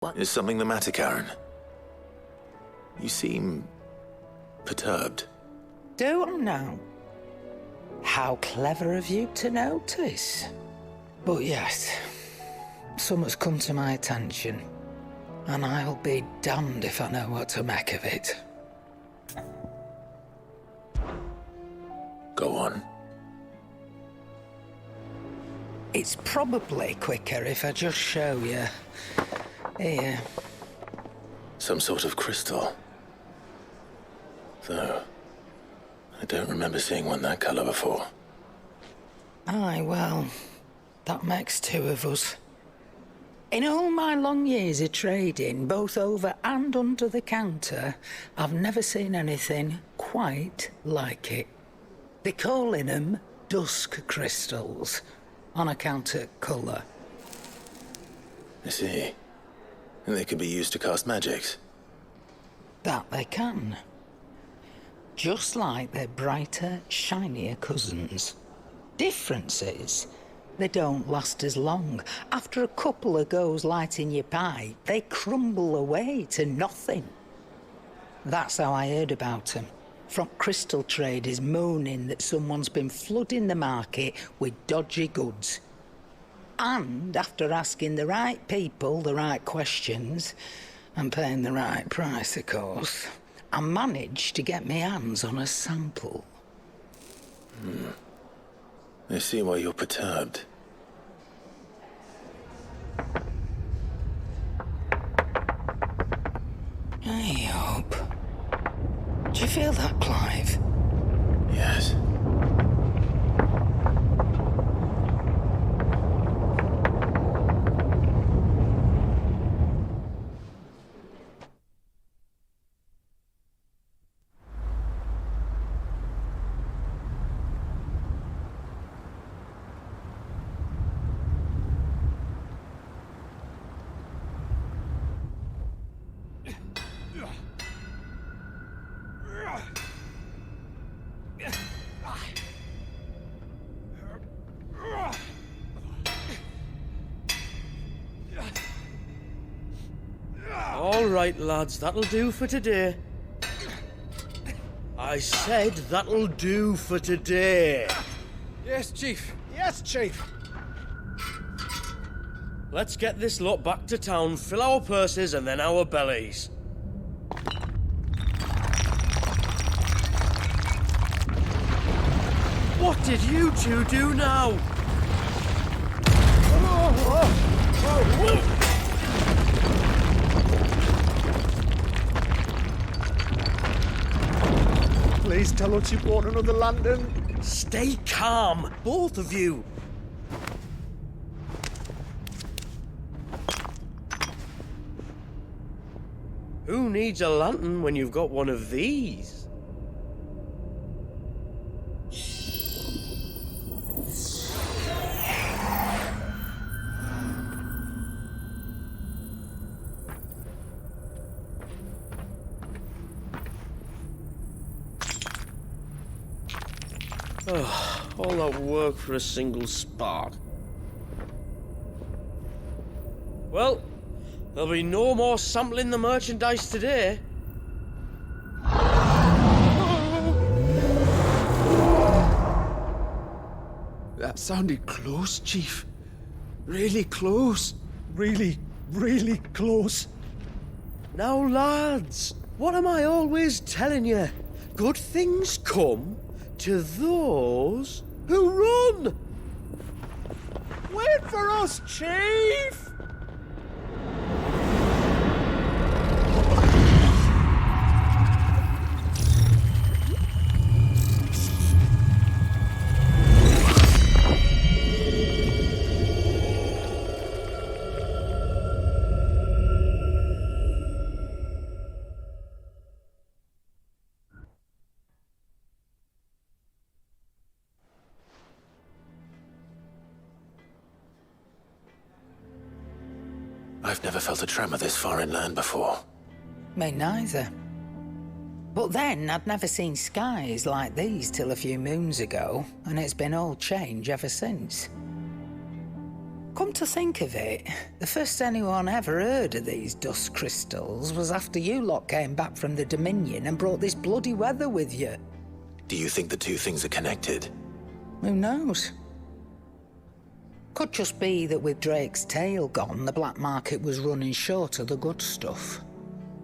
What? Is something the matter, Karen? You seem perturbed. Do I now? How clever of you to notice. But yes, something's come to my attention, and I'll be damned if I know what to make of it. Go on. It's probably quicker if I just show you. Here. Some sort of crystal. Though, I don't remember seeing one that colour before. Aye, well, that makes two of us. In all my long years of trading, both over and under the counter, I've never seen anything quite like it. They're calling them dusk crystals, on account of colour. I see. And they could be used to cast magics. That they can. Just like their brighter, shinier cousins. Difference is, they don't last as long. After a couple of goes lighting your pipe, they crumble away to nothing. That's how I heard about them. From crystal traders moaning that someone's been flooding the market with dodgy goods. And after asking the right people the right questions, and paying the right price, of course, I managed to get my hands on a sample. I see why you're perturbed. I hope. Do you feel that, Clive? Yes. All right, lads, that'll do for today. I said that'll do for today. Yes, Chief. Yes, Chief. Let's get this lot back to town, fill our purses and then our bellies. What did you two do now? Please tell us you bought another lantern. Stay calm, both of you. Who needs a lantern when you've got one of these? All that work for a single spark. Well, there'll be no more sampling the merchandise today. That sounded close, Chief. Really close. Really, really close. Now, lads, what am I always telling you? Good things come to those who run! Wait for us, Chief! I've never felt a tremor this far inland before. Me neither. But then I'd never seen skies like these till a few moons ago, and it's been all change ever since. Come to think of it, the first anyone ever heard of these dust crystals was after you lot came back from the Dominion and brought this bloody weather with you. Do you think the two things are connected? Who knows? Could just be that with Drake's tail gone, the black market was running short of the good stuff.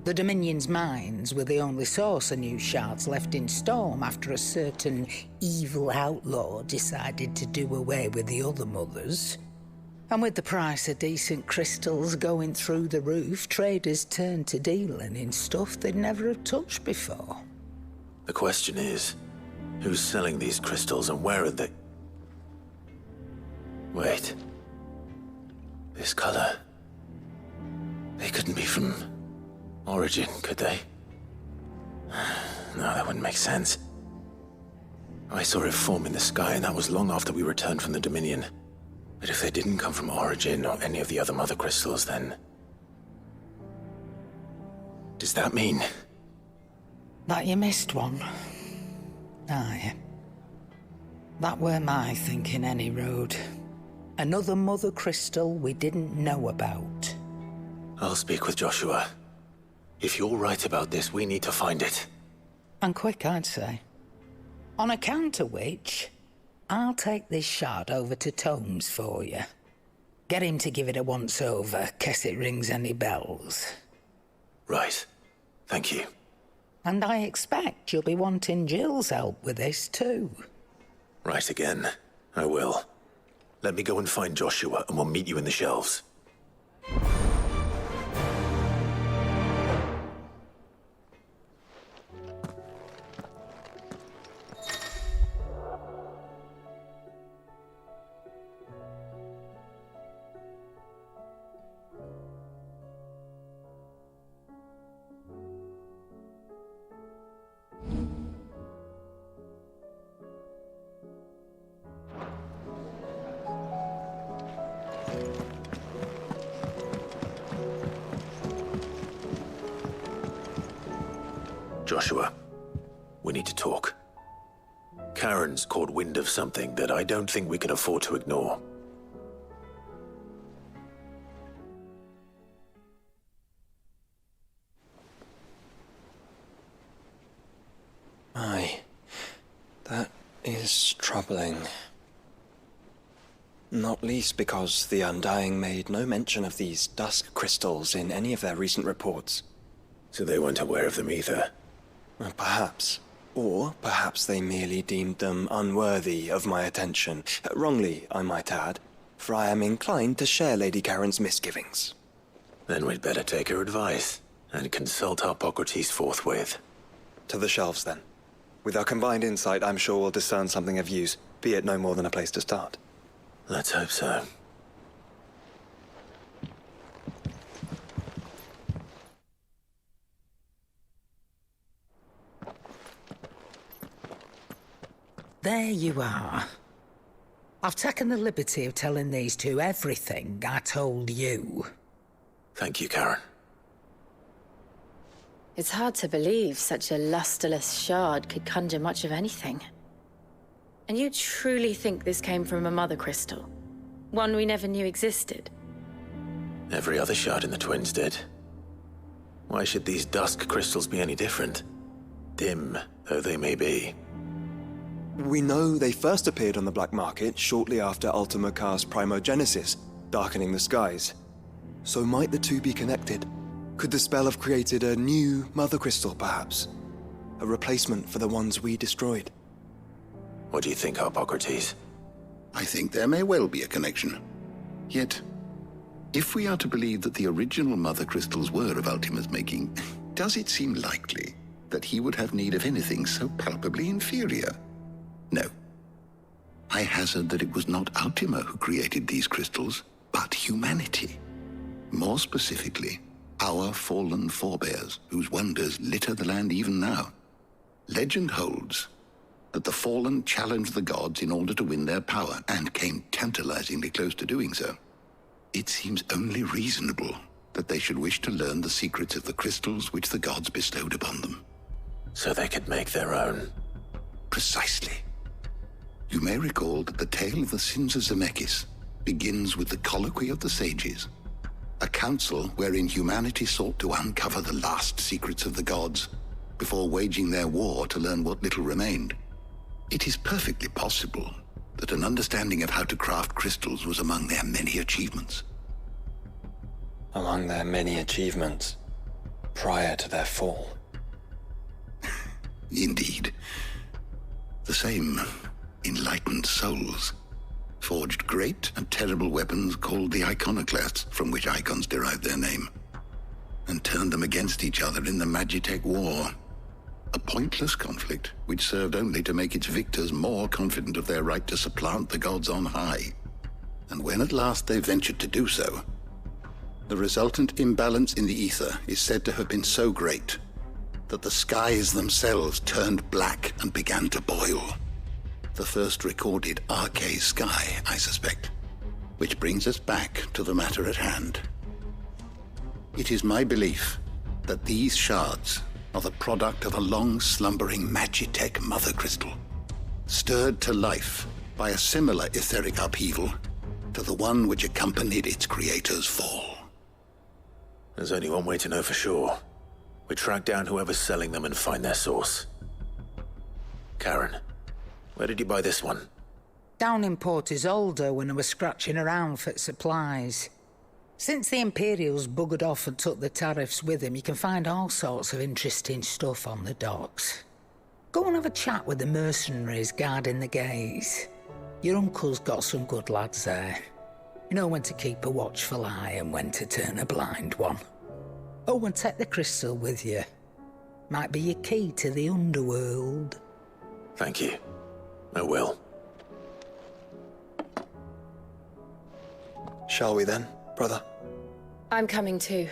The Dominion's mines were the only source of new shards left in Storm after a certain evil outlaw decided to do away with the other mothers. And with the price of decent crystals going through the roof, traders turned to dealing in stuff they'd never have touched before. The question is, who's selling these crystals and where are they? Wait. This color. They couldn't be from Origin, could they? No, that wouldn't make sense. I saw it form in the sky, and that was long after we returned from the Dominion. But if they didn't come from Origin or any of the other mother crystals, then... does that mean... that you missed one? Aye. That were my thinking, any road. Another mother crystal we didn't know about. I'll speak with Joshua. If you're right about this, we need to find it. And quick, I'd say. On account of which, I'll take this shard over to Tomes for you. Get him to give it a once-over, case it rings any bells. Right. Thank you. And I expect you'll be wanting Jill's help with this, too. Right again. I will. Let me go and find Joshua, and we'll meet you in the shelves. Joshua, we need to talk. Karen's caught wind of something that I don't think we can afford to ignore. Aye, that is troubling. Not least because the Undying made no mention of these dusk crystals in any of their recent reports. So they weren't aware of them either. Perhaps. Or perhaps they merely deemed them unworthy of my attention. Wrongly, I might add, for I am inclined to share Lady Karen's misgivings. Then we'd better take her advice and consult Hippocrates forthwith. To the shelves, then. With our combined insight, I'm sure we'll discern something of use, be it no more than a place to start. Let's hope so. There you are. I've taken the liberty of telling these two everything I told you. Thank you, Karen. It's hard to believe such a lusterless shard could conjure much of anything. And you truly think this came from a mother crystal? One we never knew existed? Every other shard in the Twins did. Why should these dusk crystals be any different? Dim though they may be. We know they first appeared on the black market shortly after Ultima Car's primogenesis, darkening the skies. So might the two be connected? Could the spell have created a new mother crystal, perhaps? A replacement for the ones we destroyed? What do you think, Hippocrates? I think there may well be a connection. Yet, if we are to believe that the original mother crystals were of Ultima's making, does it seem likely that he would have need of anything so palpably inferior? No. I hazard that it was not Ultima who created these crystals, but humanity. More specifically, our fallen forebears, whose wonders litter the land even now. Legend holds that the fallen challenged the gods in order to win their power, and came tantalizingly close to doing so. It seems only reasonable that they should wish to learn the secrets of the crystals which the gods bestowed upon them. So they could make their own. Precisely. You may recall that the tale of the sins of Zemeckis begins with the Colloquy of the Sages, a council wherein humanity sought to uncover the last secrets of the gods before waging their war to learn what little remained. It is perfectly possible that an understanding of how to craft crystals was among their many achievements. Among their many achievements, prior to their fall. Indeed. The same enlightened souls forged great and terrible weapons called the iconoclasts, from which icons derive their name, and turned them against each other in the Magitech War. A pointless conflict which served only to make its victors more confident of their right to supplant the gods on high. And when at last they ventured to do so, the resultant imbalance in the ether is said to have been so great that the skies themselves turned black and began to boil. The first recorded Arcade sky, I suspect. Which brings us back to the matter at hand. It is my belief that these shards are the product of a long-slumbering Magitech mother crystal, stirred to life by a similar etheric upheaval to the one which accompanied its creator's fall. There's only one way to know for sure. We track down whoever's selling them and find their source. Karen, where did you buy this one? Down in Port Isolde when I was scratching around for supplies. Since the Imperials buggered off and took the tariffs with them, you can find all sorts of interesting stuff on the docks. Go and have a chat with the mercenaries guarding the gates. Your uncle's got some good lads there. You know when to keep a watchful eye and when to turn a blind one. Oh, and take the crystal with you. Might be your key to the underworld. Thank you. I will. Shall we then, brother? I'm coming too.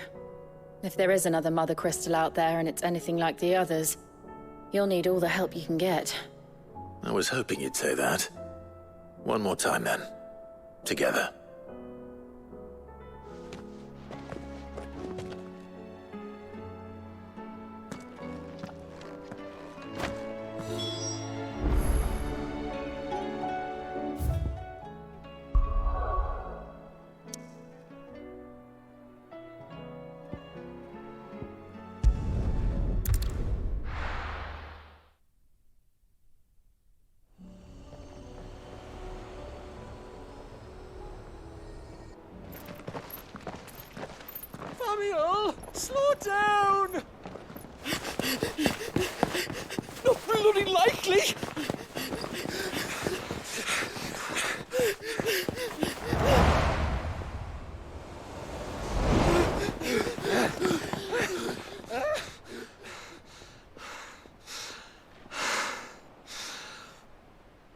If there is another mother crystal out there and it's anything like the others, you'll need all the help you can get. I was hoping you'd say that. One more time then. Together. Samuel, slow down! Not bloody likely!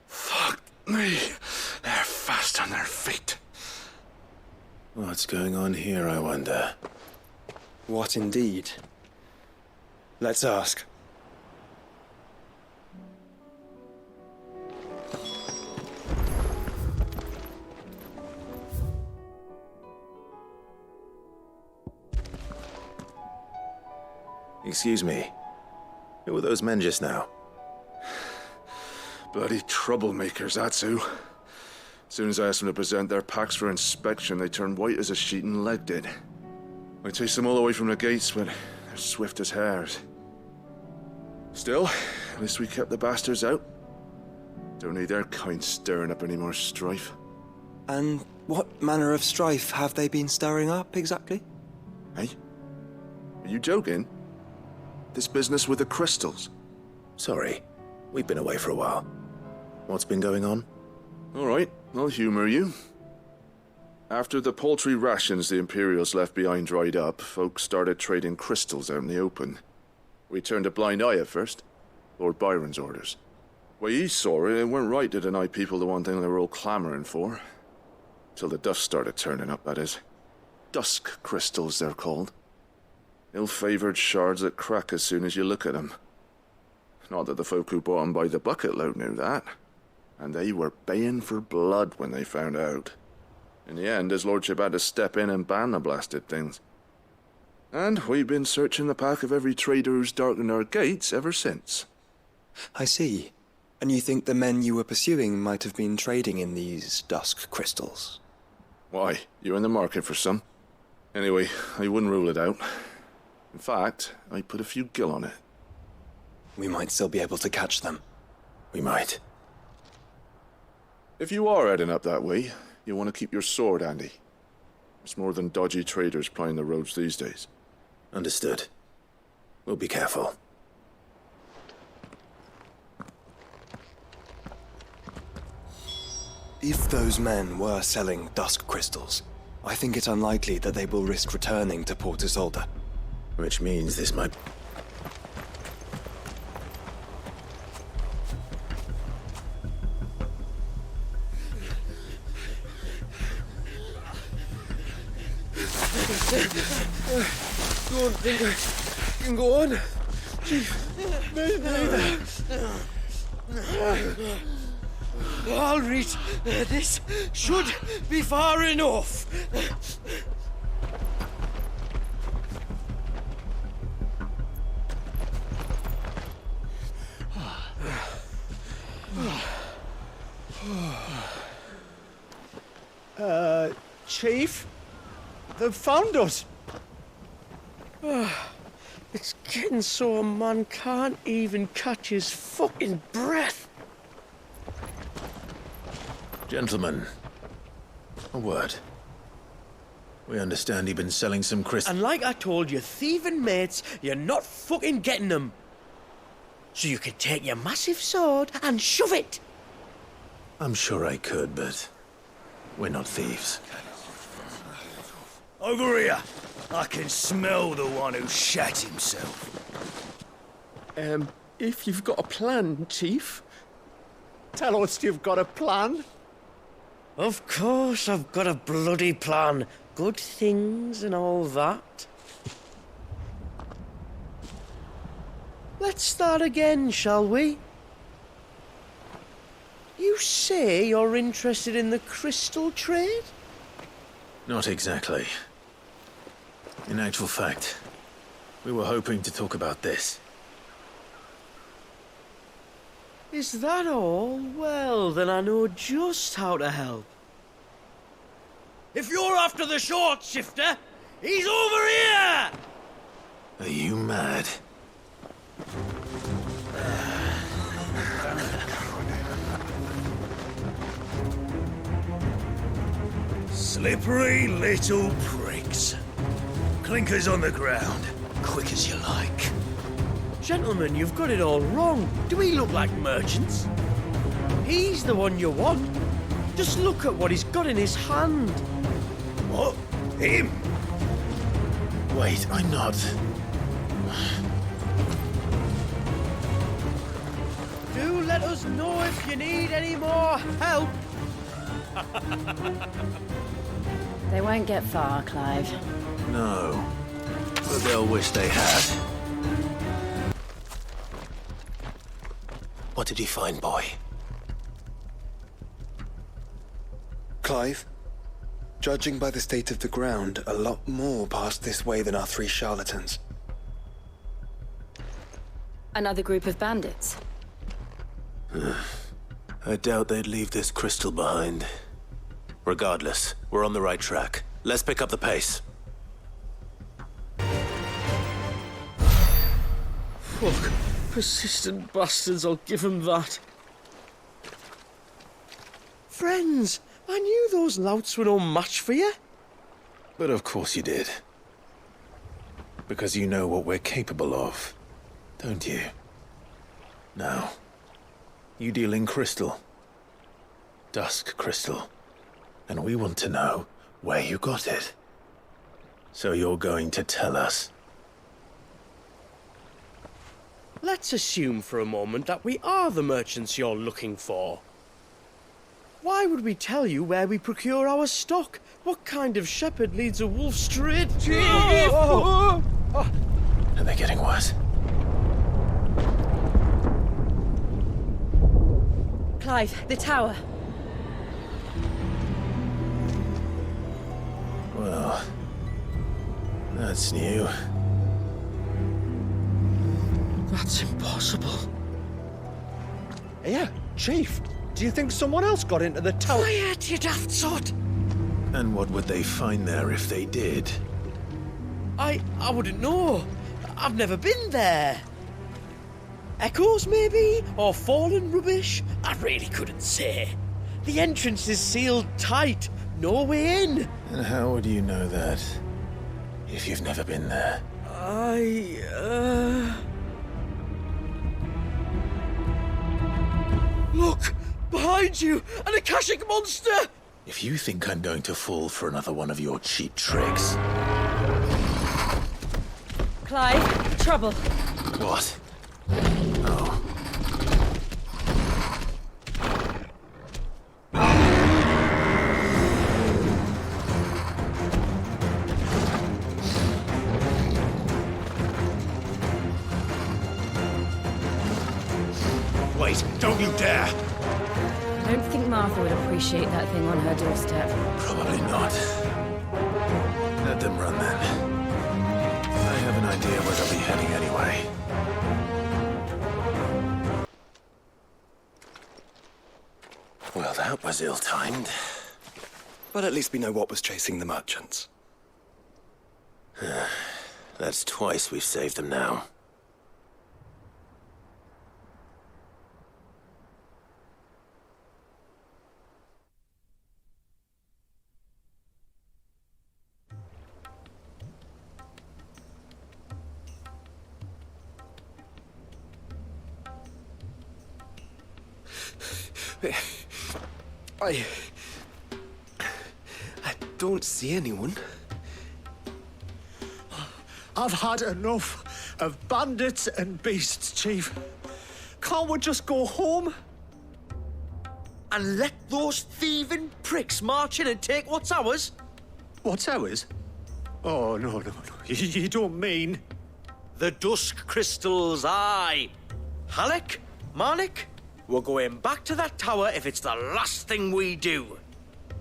Fuck me. They're fast on their feet. What's going on here, I wonder? What indeed? Let's ask. Excuse me. Who were those men just now? Bloody troublemakers, that's who. As soon as I asked them to present their packs for inspection, they turned white as a sheet and legged it. I chased them all away from the gates, but they're swift as hares. Still, at least we kept the bastards out. Don't need their kind stirring up any more strife. And what manner of strife have they been stirring up, exactly? Hey? Are you joking? This business with the crystals? Sorry. We've been away for a while. What's been going on? All right, I'll humor you. After the paltry rations the Imperials left behind dried up, folks started trading crystals out in the open. We turned a blind eye at first. Lord Byron's orders. Way he saw it, it weren't right to deny people the one thing they were all clamoring for. Till the dust started turning up, that is. Dusk crystals, they're called. Ill-favored shards that crack as soon as you look at them. Not that the folk who bought them by the bucket load knew that. And they were baying for blood when they found out. In the end, his lordship had to step in and ban the blasted things. And we've been searching the pack of every trader who's darkened our gates ever since. I see. And you think the men you were pursuing might have been trading in these dusk crystals? Why? You're in the market for some? Anyway, I wouldn't rule it out. In fact, I'd put a few gil on it. We might still be able to catch them. We might. If you are heading up that way, you want to keep your sword handy. It's more than dodgy traders plying the roads these days. Understood. We'll be careful. If those men were selling dusk crystals, I think it's unlikely that they will risk returning to Port Isolde. Which means this might... Don't think I can go on. Chief, neither. I'll reach. This should be far enough. Chief? They've found us. It's getting so a man can't even catch his fucking breath. Gentlemen, a word. We understand you've been selling some crystals. And like I told your thieving mates, you're not fucking getting them. So you could take your massive sword and shove it. I'm sure I could, but we're not thieves. Over here. I can smell the one who shat himself. If you've got a plan, Chief. Tell us you've got a plan. Of course I've got a bloody plan. Good things and all that. Let's start again, shall we? You say you're interested in the crystal trade? Not exactly. In actual fact, we were hoping to talk about this. Is that all? Well, then I know just how to help. If you're after the short shifter, he's over here! Are you mad? Slippery little pricks. Clinkers on the ground, quick as you like. Gentlemen, you've got it all wrong. Do we look like merchants? He's the one you want. Just look at what he's got in his hand. What? Him? Wait, I'm not. Do let us know if you need any more help. They won't get far, Clive. No. But they'll wish they had. What did you find, boy? Clive, judging by the state of the ground, a lot more passed this way than our 3 charlatans. Another group of bandits. I doubt they'd leave this crystal behind. Regardless, we're on the right track. Let's pick up the pace. Fuck. Persistent bastards, I'll give them that. Friends, I knew those louts were no match for you. But of course you did. Because you know what we're capable of, don't you? Now, you deal in crystal. Dusk crystal. And we want to know where you got it. So you're going to tell us. Let's assume for a moment that we are the merchants you're looking for. Why would we tell you where we procure our stock? What kind of shepherd leads a wolf straight? Are they getting worse? Clive, the tower. Well, that's new. That's impossible. Here, Chief. Do you think someone else got into the tower? Quiet, you daft sod! And what would they find there if they did? I wouldn't know. I've never been there. Echoes, maybe? Or fallen rubbish? I really couldn't say. The entrance is sealed tight. No way in. And how would you know that? If you've never been there? Look! Behind you! An Akashic monster! If you think I'm going to fall for another one of your cheap tricks... Clive, trouble. What? Oh. Wait, don't you dare! I don't think Martha would appreciate that thing on her doorstep. Probably not. Let them run then. I have an idea where they'll be heading anyway. Well, that was ill-timed. But at least we know what was chasing the merchants. That's twice we've saved them now. I don't see anyone. I've had enough of bandits and beasts, Chief. Can't we just go home? And let those thieving pricks march in and take what's ours? What's ours? Oh, no. You don't mean... The dusk crystals, aye. Halleck? Marnik? We're going back to that tower if it's the last thing we do.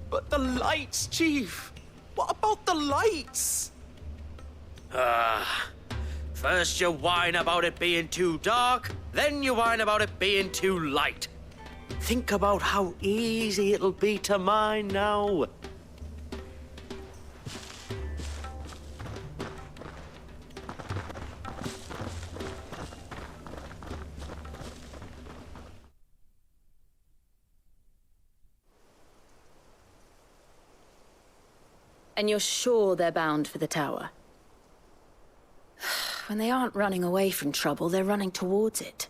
But the lights, Chief. What about the lights? First you whine about it being too dark, then you whine about it being too light. Think about how easy it'll be to mine now. And you're sure they're bound for the tower? When they aren't running away from trouble, they're running towards it.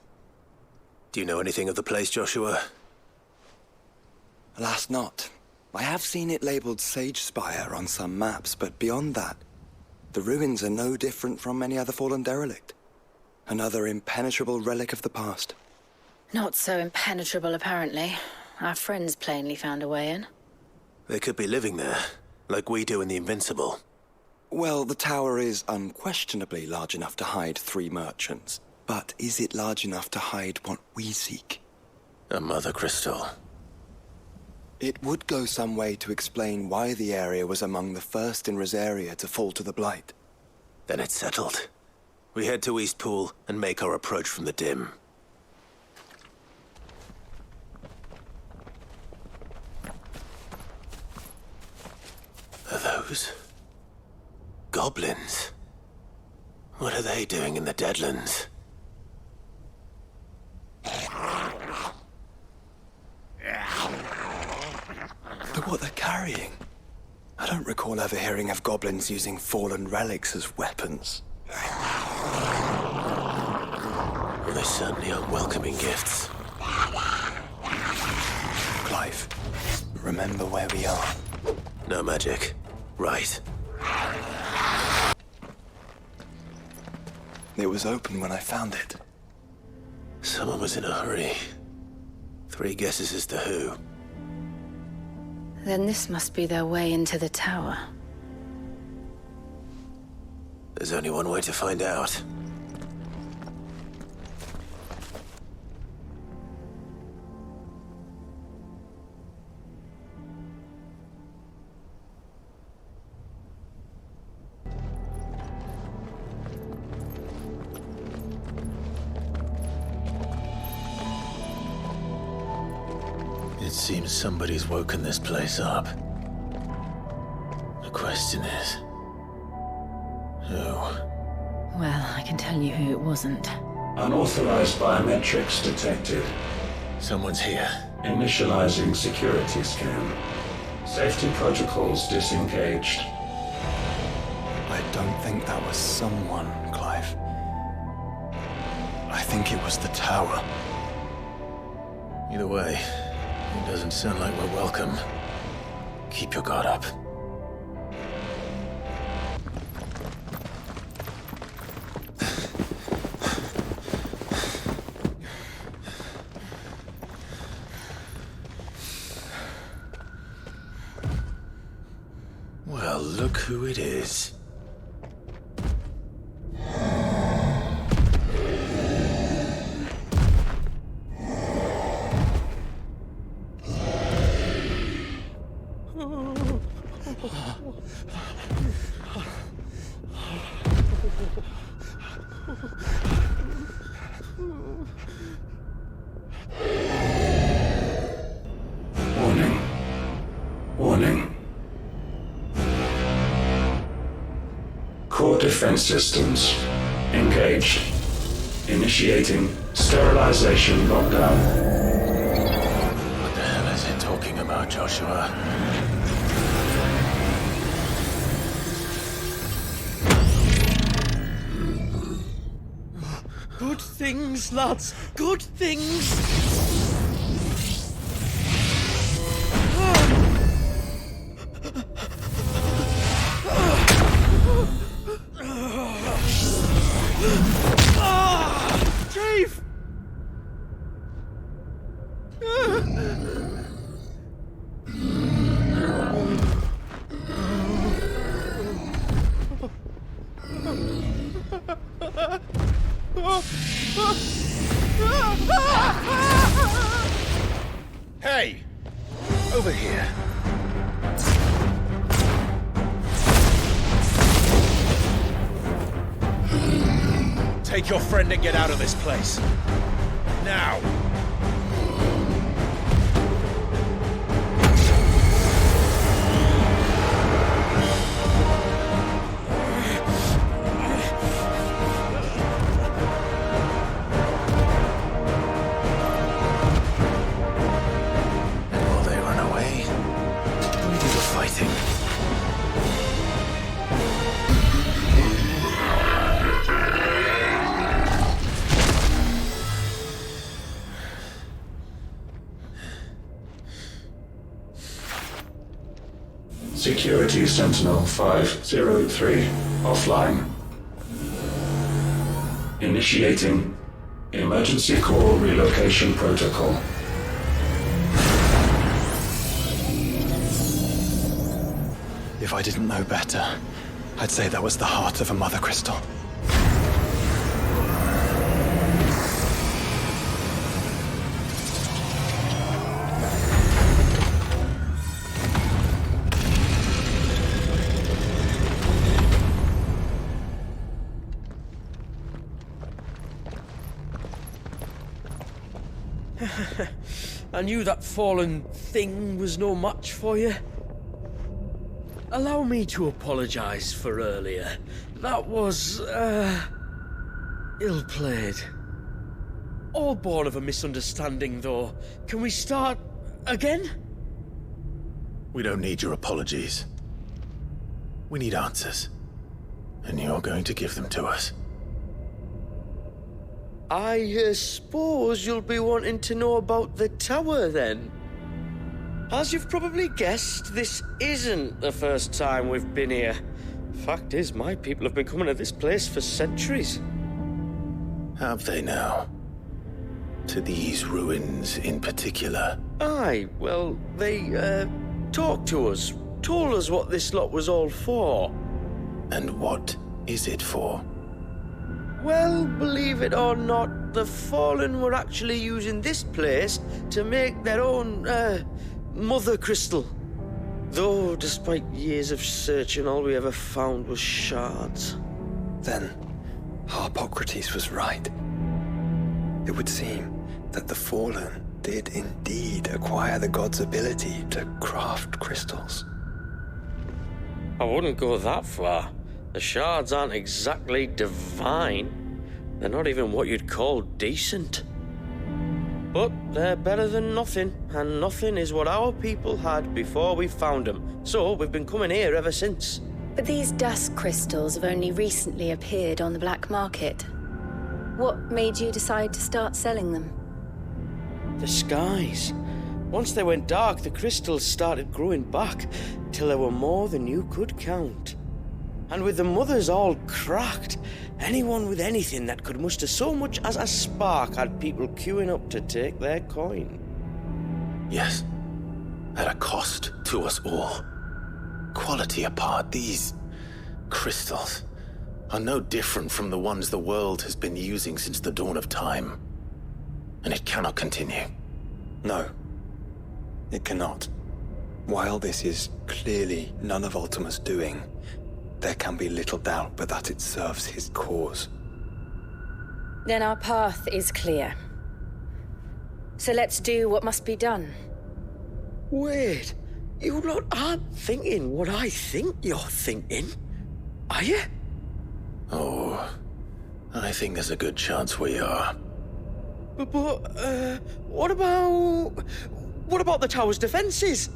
Do you know anything of the place, Joshua? Alas, not. I have seen it labeled Sage Spire on some maps, but beyond that, the ruins are no different from any other fallen derelict. Another impenetrable relic of the past. Not so impenetrable, apparently. Our friends plainly found a way in. They could be living there, like we do in the Invincible. Well, the tower is unquestionably large enough to hide 3 merchants. But is it large enough to hide what we seek? A mother crystal. It would go some way to explain why the area was among the first in Rosaria to fall to the Blight. Then it's settled. We head to Eastpool and make our approach from the dim. Are those... goblins? What are they doing in the Deadlands? Look what they're carrying. I don't recall ever hearing of goblins using fallen relics as weapons. Well, they certainly aren't welcoming gifts. Clive, remember where we are. No magic. Right. It was open when I found it. Someone was in a hurry. 3 guesses as to who. Then this must be their way into the tower. There's only one way to find out. It seems somebody's woken this place up. question is, who? Well, I can tell you who it wasn't. Unauthorized biometrics detected. Someone's here. Initializing security scan. Safety protocols disengaged. I don't think that was someone, Clive. I think it was the tower. Either way, it doesn't sound like we're welcome. Keep your guard up. Well, look who it is. Warning. Warning. Core defense systems engaged. Initiating sterilization lockdown. What the hell is it talking about, Joshua? Good things, lads. Good things. Chief! Hey! Over here. Take your friend and get out of this place. Now! And while they run away, we do the fighting. Security Sentinel 503 offline. Initiating emergency call relocation protocol. If I didn't know better, I'd say that was the heart of a Mother Crystal. I knew that fallen thing was no match for you. Allow me to apologize for earlier. That was, ill-played. All born of a misunderstanding, though. Can we start again? We don't need your apologies. We need answers. And you're going to give them to us. I suppose you'll be wanting to know about the tower, then. As you've probably guessed, this isn't the first time we've been here. Fact is, my people have been coming to this place for centuries. Have they now? To these ruins in particular? Aye, well, they, talked to us, told us what this lot was all for. And what is it for? Well, believe it or not, the Fallen were actually using this place to make their own, Mother Crystal. Though, despite years of searching, all we ever found was shards. Then, Harpocrates was right. It would seem that the Fallen did indeed acquire the god's ability to craft crystals. I wouldn't go that far. The shards aren't exactly divine. They're not even what you'd call decent. But they're better than nothing, and nothing is what our people had before we found them. So we've been coming here ever since. But these dusk crystals have only recently appeared on the black market. What made you decide to start selling them? The skies. Once they went dark, the crystals started growing back, till there were more than you could count. And with the mothers all cracked, anyone with anything that could muster so much as a spark had people queuing up to take their coin. Yes, at a cost to us all. Quality apart, these crystals are no different from the ones the world has been using since the dawn of time. And it cannot continue. No, it cannot. While this is clearly none of Ultima's doing, there can be little doubt but that it serves his cause. Then our path is clear. So let's do what must be done. Wait, you lot aren't thinking what I think you're thinking, are you? Oh, I think there's a good chance we are. But what about the tower's defenses?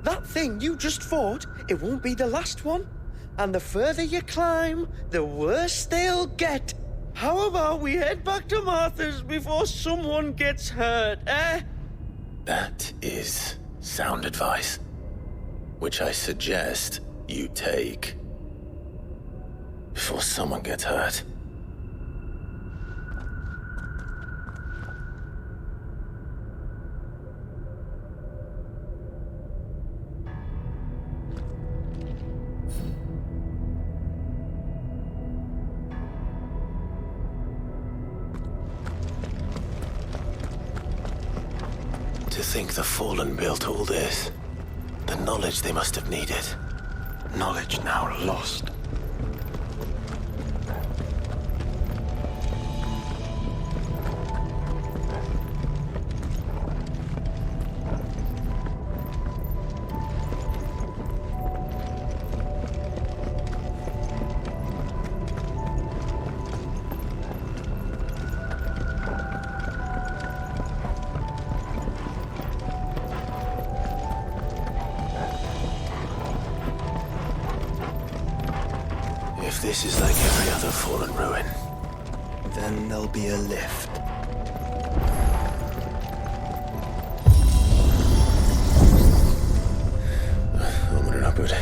That thing you just fought, it won't be the last one. And the further you climb, the worse they'll get. How about we head back to Martha's before someone gets hurt, eh? That is sound advice, which I suggest you take before someone gets hurt. To think the Fallen built all this. The knowledge they must have needed. Knowledge now lost. If this is like every other Fallen ruin, Then there'll be a lift. onward and upward.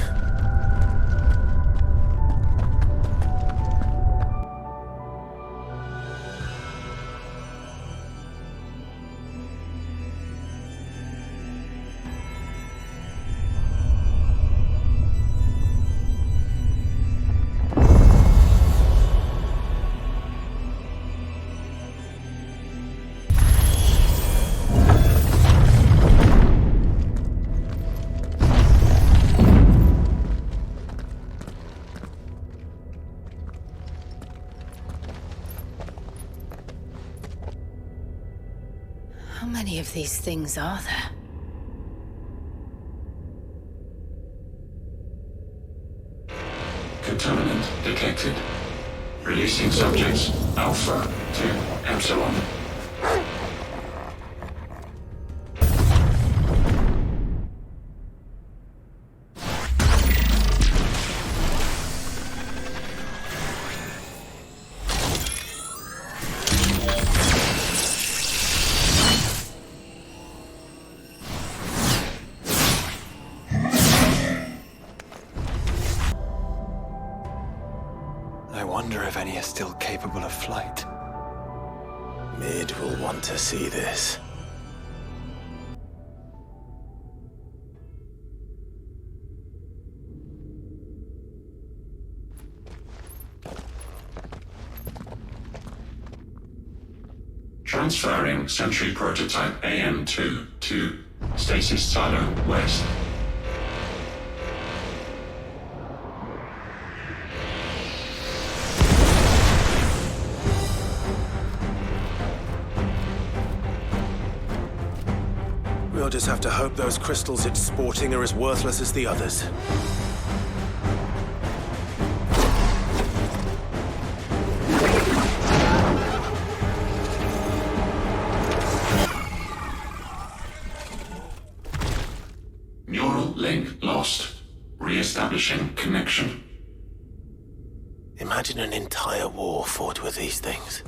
How many of these things are there? Contaminant detected. Releasing subjects Alpha to Epsilon. I wonder if any are still capable of flight. Mid will want to see this. Transferring Sentry Prototype AM2 to Stasis Silo West. We'll just have to hope those crystals it's sporting are as worthless as the others. establishing connection. Imagine an entire war fought with these things.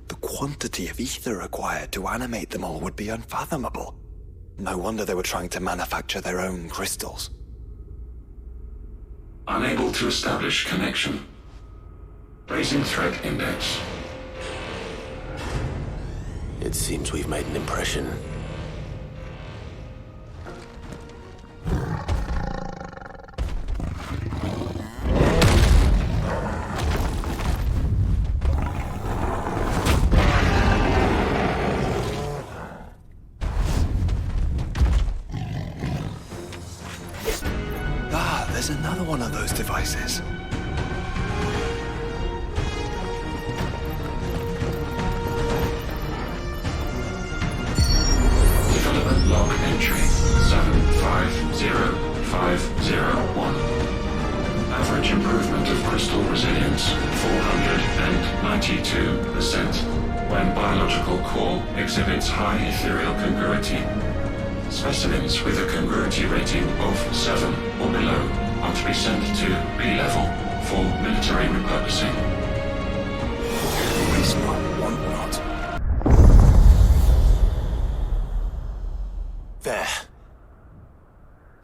The quantity of ether required to animate them all would be unfathomable. No wonder they were trying to manufacture their own crystals. Unable to establish connection. Raising threat index. It seems we've made an impression. Ah, there's another one of those devices. Development log entry 750501. Average improvement of crystal resilience 492% when biological core exhibits high ethereal congruity. Specimens with a congruity rating of 7 or below are to be sent to B-level for military repurposing. Always not, want not. There.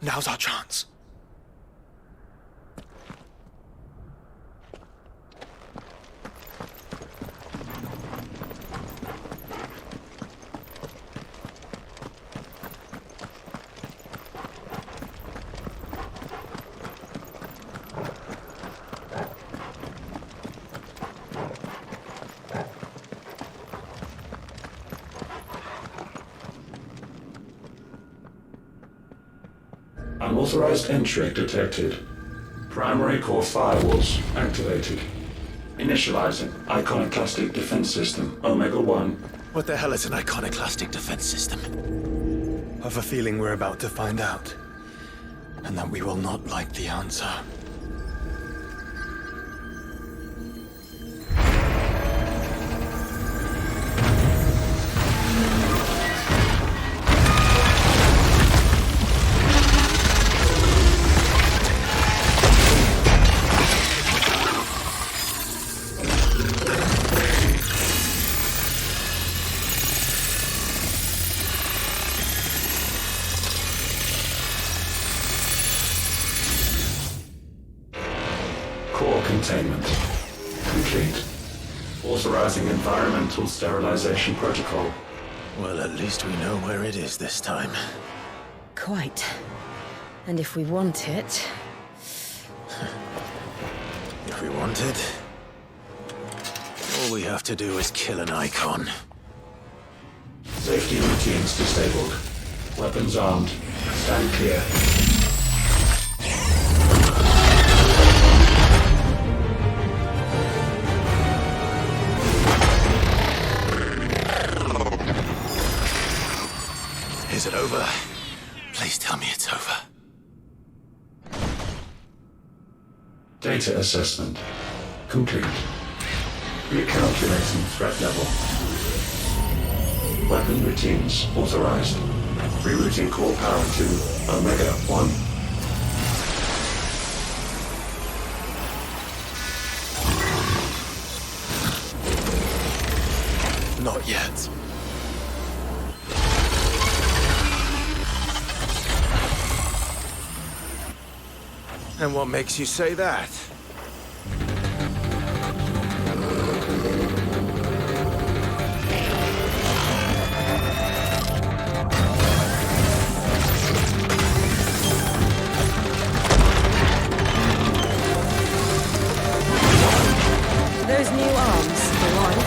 Now's our chance. Unauthorized entry detected. Primary core firewalls activated. Initializing iconoclastic defense system Omega-1. What the hell is an iconoclastic defense system? I've a feeling we're about to find out. And that we will not like the answer. Core containment complete. Authorizing environmental sterilization protocol. Well, at least we know where it is this time. Quite. And if we want it... If we want it, all we have to do is kill an icon. Safety routines disabled. Weapons armed. Stand clear. Is it over? Please tell me it's over. Data assessment complete. Recalculating threat level. Weapon routines authorized. Rerouting core power to Omega-1. Not yet. And what makes you say that? Those new arms, for one.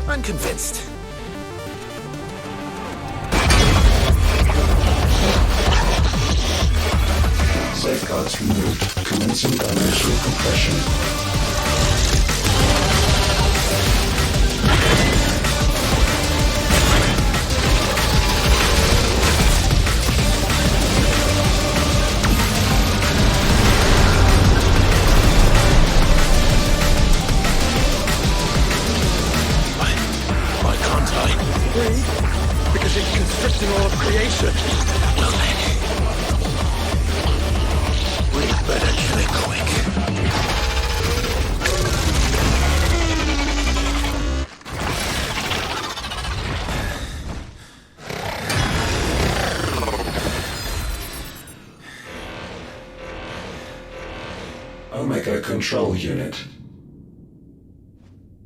I'm convinced. Safeguards removed. Commencing dimensional compression. of creation. Well then, we'd better kill it quick. Omega Control Unit.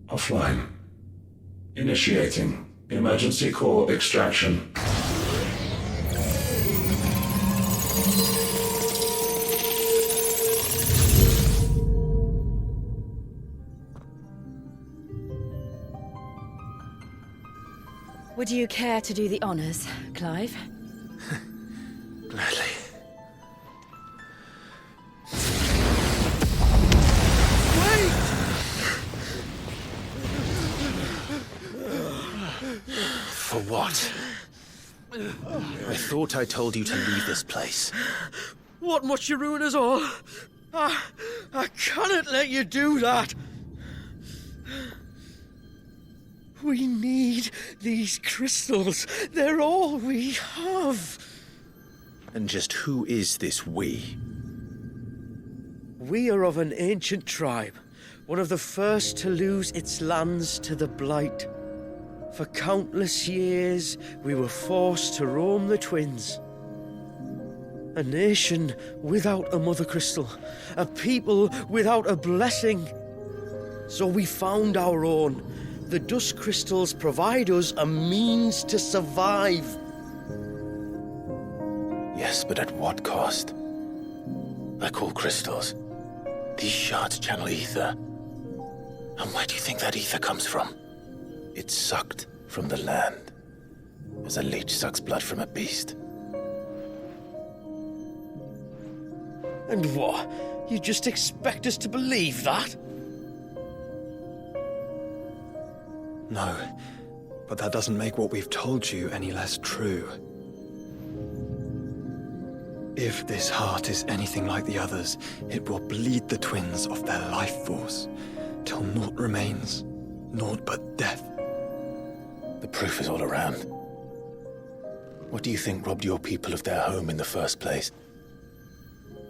Offline. Initiating emergency core extraction. Would you care to do the honors, Clive? Gladly. For what? I thought I told you to leave this place. What must you ruin us all? I cannot let you do that. We need these crystals. They're all we have. And just who is this we? We are of an ancient tribe, one of the first to lose its lands to the Blight. For countless years, we were forced to roam the Twins. A nation without a mother crystal, a people without a blessing. So we found our own. The dust crystals provide us a means to survive. Yes, but at what cost? Like all crystals, these shards channel ether. And where do you think that ether comes from? It's sucked from the land, as a leech sucks blood from a beast. And what? You just expect us to believe that? No, but that doesn't make what we've told you any less true. If this heart is anything like the others, it will bleed the twins of their life force, till naught remains, naught but death. The proof is all around. What do you think robbed your people of their home in the first place?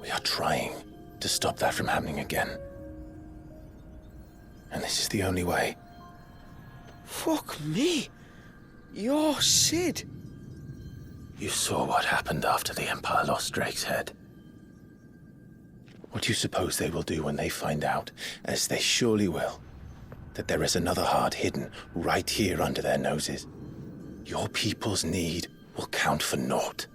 We are trying to stop that from happening again. And this is the only way. Fuck me. You're Sid. You saw what happened after the Empire lost Drake's head. What do you suppose they will do when they find out, as they surely will, that there is another heart hidden right here under their noses? Your people's need will count for naught.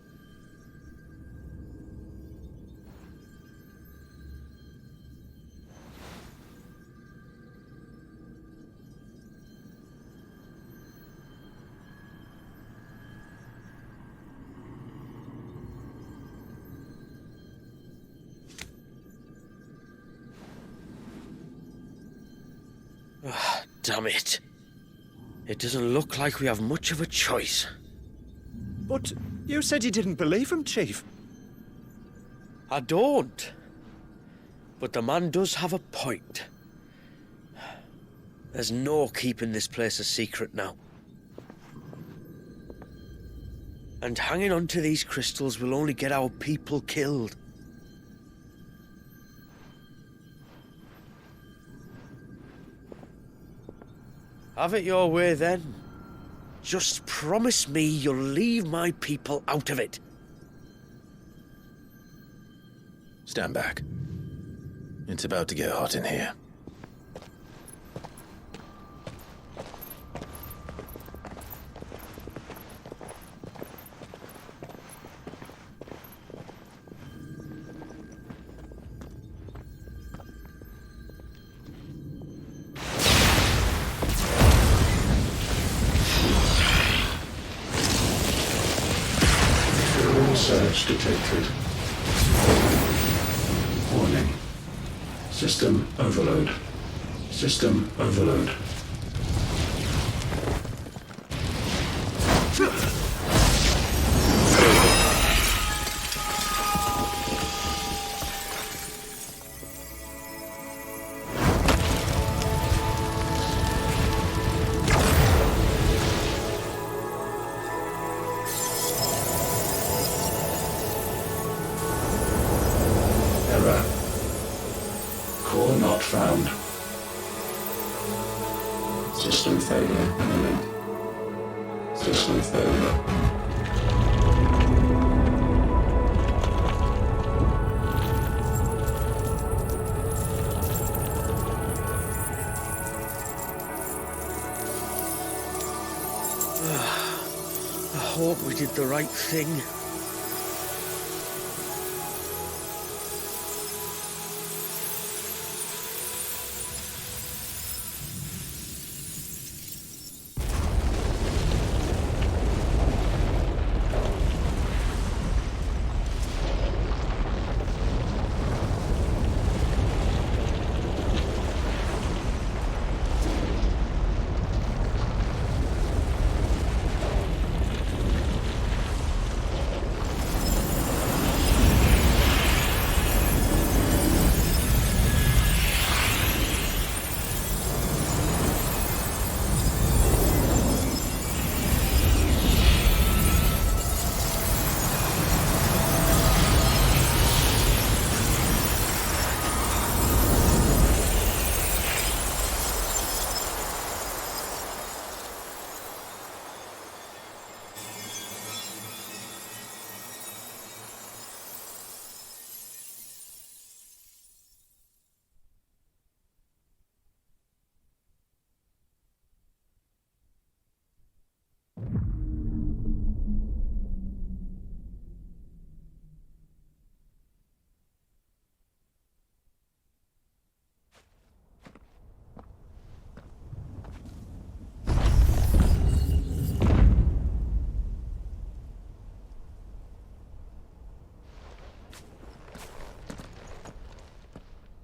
Damn it. It doesn't look like we have much of a choice. But you said you didn't believe him, Chief. I don't. But the man does have a point. There's no keeping this place a secret now. And hanging on to these crystals will only get our people killed. Have it your way, then. Just promise me you'll leave my people out of it. Stand back. It's about to get hot in here. Surge detected. Warning. System overload. System overload. not found. System failure imminent. System failure. I hope we did the right thing.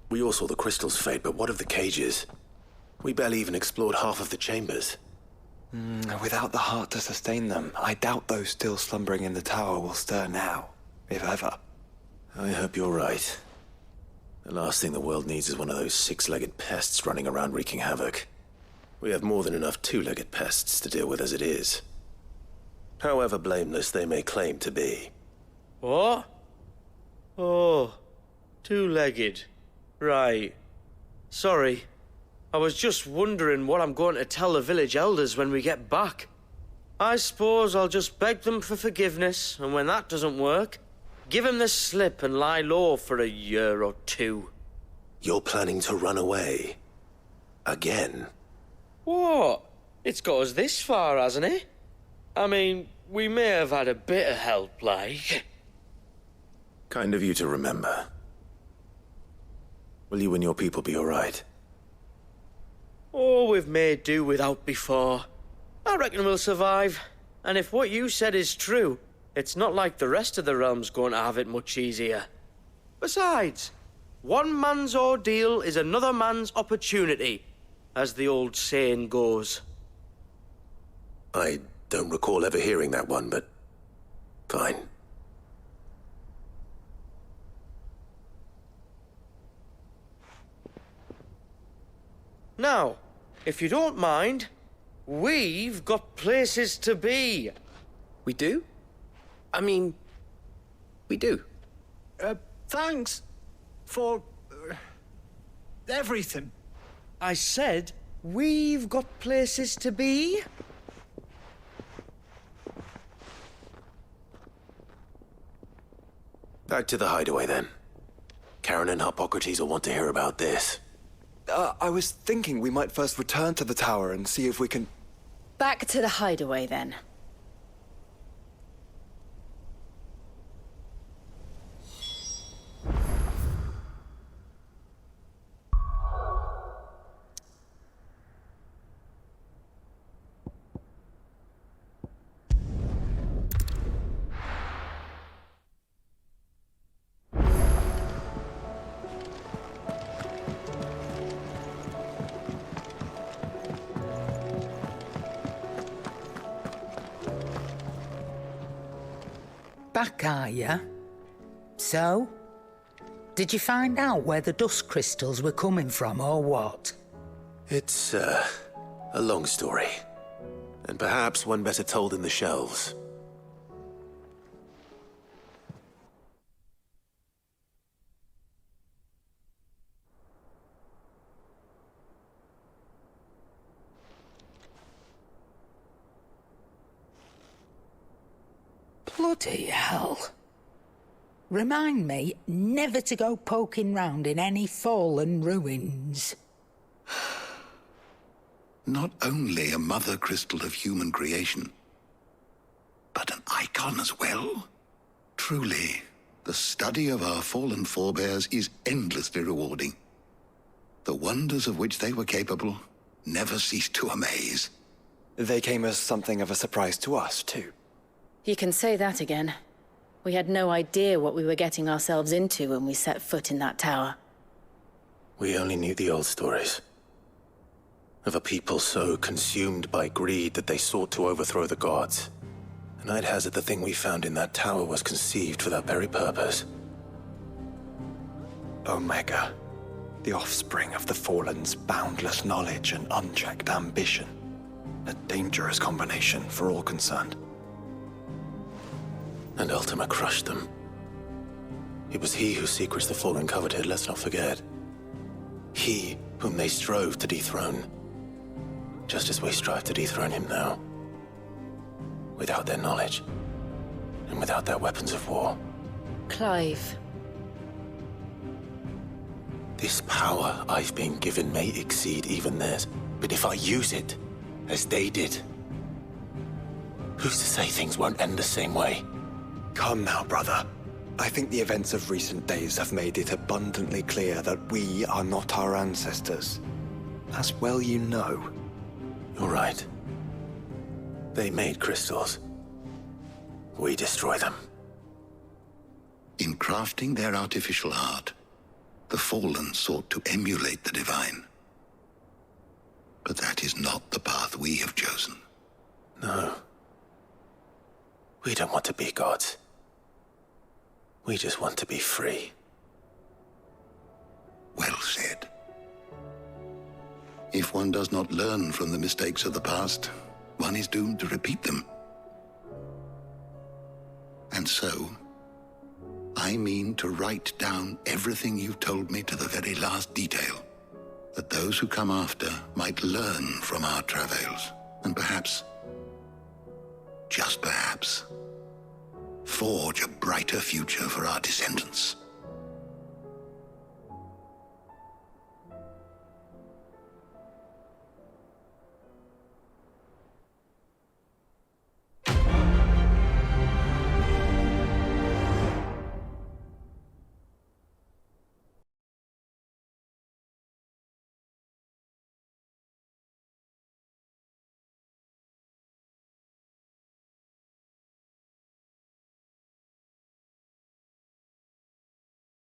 We all saw the crystal's fate, but what of the cages? We barely even explored half of the chambers. Without the heart to sustain them, I doubt those still slumbering in the tower will stir now, if ever. I hope you're right. The last thing the world needs is one of those six-legged pests running around wreaking havoc. We have more than enough two-legged pests to deal with as it is. However blameless they may claim to be. What? Oh, two-legged. Right. Sorry. I was just wondering what I'm going to tell the village elders when we get back. I suppose I'll just beg them for forgiveness, and when that doesn't work, give them the slip and lie low for a year or two. You're planning to run away? Again? What? It's got us this far, hasn't it? I mean, we may have had a bit of help, like. Kind of you to remember. Will you and your people be all right? Oh, we've made do without before. I reckon we'll survive. And if what you said is true, it's not like the rest of the realm's going to have it much easier. Besides, one man's ordeal is another man's opportunity, as the old saying goes. I don't recall ever hearing that one, but fine. Now, if you don't mind, we've got places to be. We do? I mean, we do. Thanks for everything. I said, we've got places to be. Back to the hideaway, then. Karen and Hippocrates will want to hear about this. I was thinking we might first return to the tower and see if we can... Back to the hideaway, then. Back, are ya? So? Did you find out where the dust crystals were coming from, or what? It's, a long story. And perhaps one better told in the shelves. Bloody hell. Remind me never to go poking round in any fallen ruins. Not only a mother crystal of human creation, but an icon as well. Truly, the study of our fallen forebears is endlessly rewarding. The wonders of which they were capable never ceased to amaze. They came as something of a surprise to us, too. You can say that again. We had no idea what we were getting ourselves into when we set foot in that tower. We only knew the old stories. Of a people so consumed by greed that they sought to overthrow the gods. And I'd hazard the thing we found in that tower was conceived for that very purpose. Omega, the offspring of the Fallen's boundless knowledge and unchecked ambition. A dangerous combination for all concerned. And Ultima crushed them. It was he whose secrets the Fallen coveted, let's not forget. He whom they strove to dethrone. Just as we strive to dethrone him now. Without their knowledge. And without their weapons of war. Clive. This power I've been given may exceed even theirs, but if I use it, as they did, who's to say things won't end the same way? Come now, brother. I think the events of recent days have made it abundantly clear that we are not our ancestors. As well you know. You're right. They made crystals. We destroy them. In crafting their artificial art, the Fallen sought to emulate the divine. But that is not the path we have chosen. No. We don't want to be gods. We just want to be free. Well said. If one does not learn from the mistakes of the past, one is doomed to repeat them. And so, I mean to write down everything you've told me to the very last detail, that those who come after might learn from our travails, and perhaps, just perhaps, forge a brighter future for our descendants.